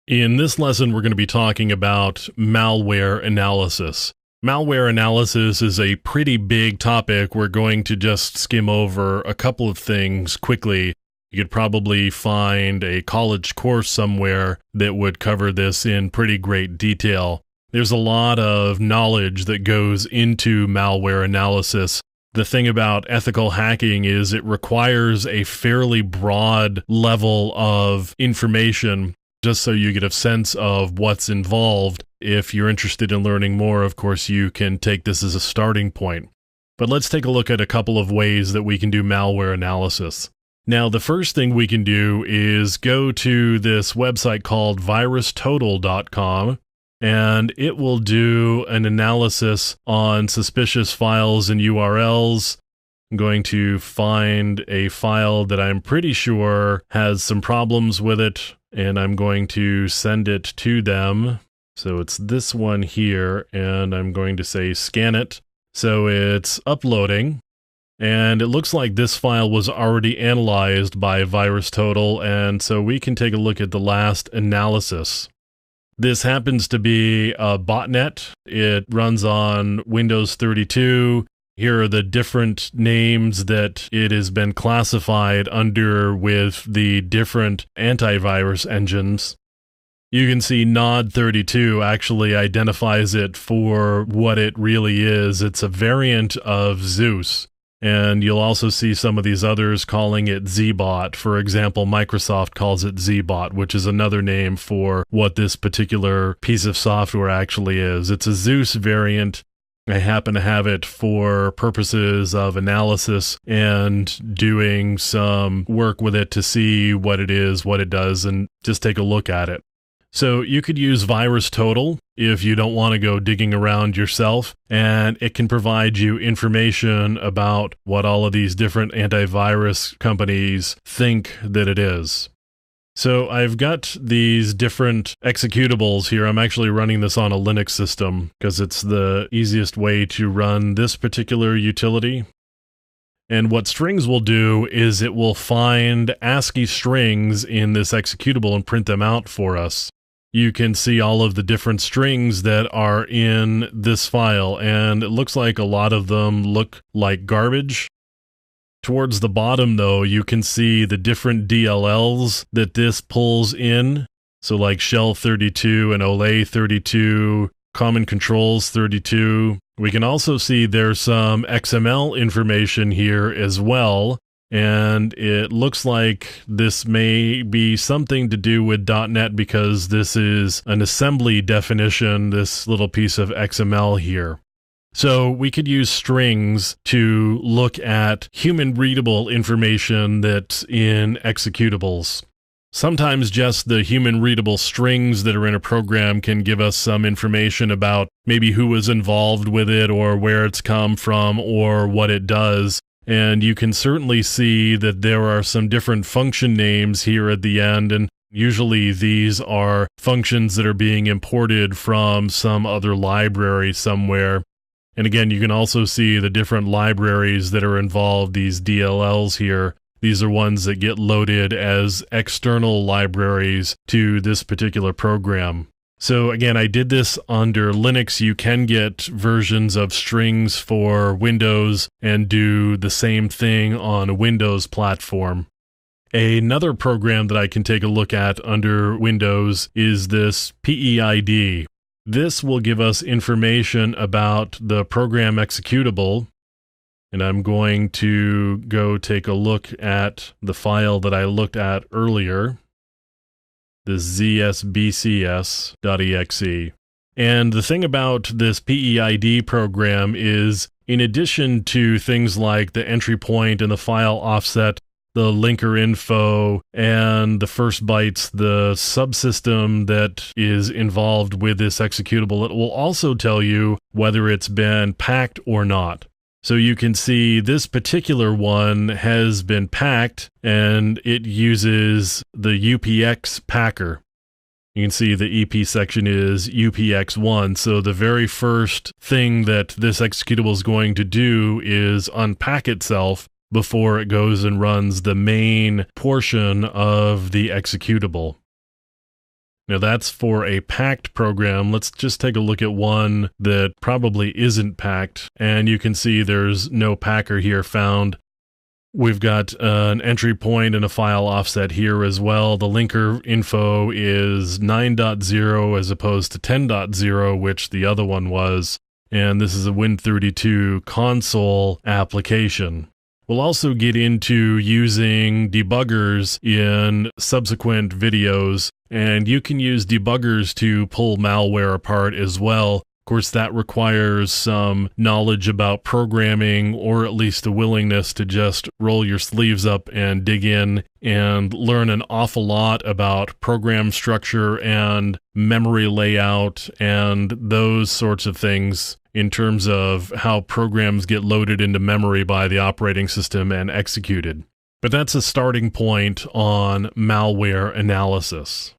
In this lesson, we're going to be talking about malware analysis. Malware analysis is a pretty big topic. We're going to just skim over a couple of things quickly. You could probably find a college course somewhere that would cover this in pretty great detail. There's a lot of knowledge that goes into malware analysis. The thing about ethical hacking is it requires a fairly broad level of information just so you get a sense of what's involved. If you're interested in learning more, of course, you can take this as a starting point. But let's take a look at a couple of ways that we can do malware analysis. Now, the first thing we can do is go to this website called virustotal.com, and it will do an analysis on suspicious files and URLs. I'm going to find a file that I'm pretty sure has some problems with it, and I'm going to send it to them. So it's this one here, and I'm going to say scan it. So it's uploading, and it looks like this file was already analyzed by VirusTotal, and so we can take a look at the last analysis. This happens to be a botnet. It runs on Windows 32. Here are the different names that it has been classified under with the different antivirus engines. You can see Nod32 actually identifies it for what it really is. It's a variant of Zeus. And you'll also see some of these others calling it Zbot. For example, Microsoft calls it Zbot, which is another name for what this particular piece of software actually is. It's a Zeus variant. I happen to have it for purposes of analysis and doing some work with it to see what it is, what it does, and just take a look at it. So you could use VirusTotal if you don't want to go digging around yourself, and it can provide you information about what all of these different antivirus companies think that it is. So I've got these different executables here. I'm actually running this on a Linux system because it's the easiest way to run this particular utility. And what strings will do is it will find ASCII strings in this executable and print them out for us. You can see all of the different strings that are in this file, and it looks like a lot of them look like garbage. Towards the bottom, though, you can see the different DLLs that this pulls in. So like Shell 32 and Olay 32, Common Controls 32. We can also see there's some XML information here as well. And it looks like this may be something to do with .NET because this is an assembly definition, this little piece of XML here. So we could use strings to look at human-readable information that's in executables. Sometimes just the human-readable strings that are in a program can give us some information about maybe who was involved with it or where it's come from or what it does. And you can certainly see that there are some different function names here at the end, and usually these are functions that are being imported from some other library somewhere. And again, you can also see the different libraries that are involved, these DLLs here. These are ones that get loaded as external libraries to this particular program. So again, I did this under Linux. You can get versions of strings for Windows and do the same thing on a Windows platform. Another program that I can take a look at under Windows is this PEID. This will give us information about the program executable, and I'm going to go take a look at the file that I looked at earlier, the zsbcs.exe. And the thing about this PEID program is, in addition to things like the entry point and the file offset, the linker info, and the first bytes, the subsystem that is involved with this executable, it will also tell you whether it's been packed or not. So you can see this particular one has been packed, and it uses the UPX packer. You can see the EP section is UPX1, so the very first thing that this executable is going to do is unpack itself before it goes and runs the main portion of the executable. Now that's for a packed program. Let's just take a look at one that probably isn't packed, and you can see there's no packer here found. We've got an entry point and a file offset here as well. The linker info is 9.0 as opposed to 10.0, which the other one was. And this is a Win32 console application. We'll also get into using debuggers in subsequent videos, and you can use debuggers to pull malware apart as well. Of course, that requires some knowledge about programming, or at least a willingness to just roll your sleeves up and dig in and learn an awful lot about program structure and memory layout and those sorts of things in terms of how programs get loaded into memory by the operating system and executed. But that's a starting point on malware analysis.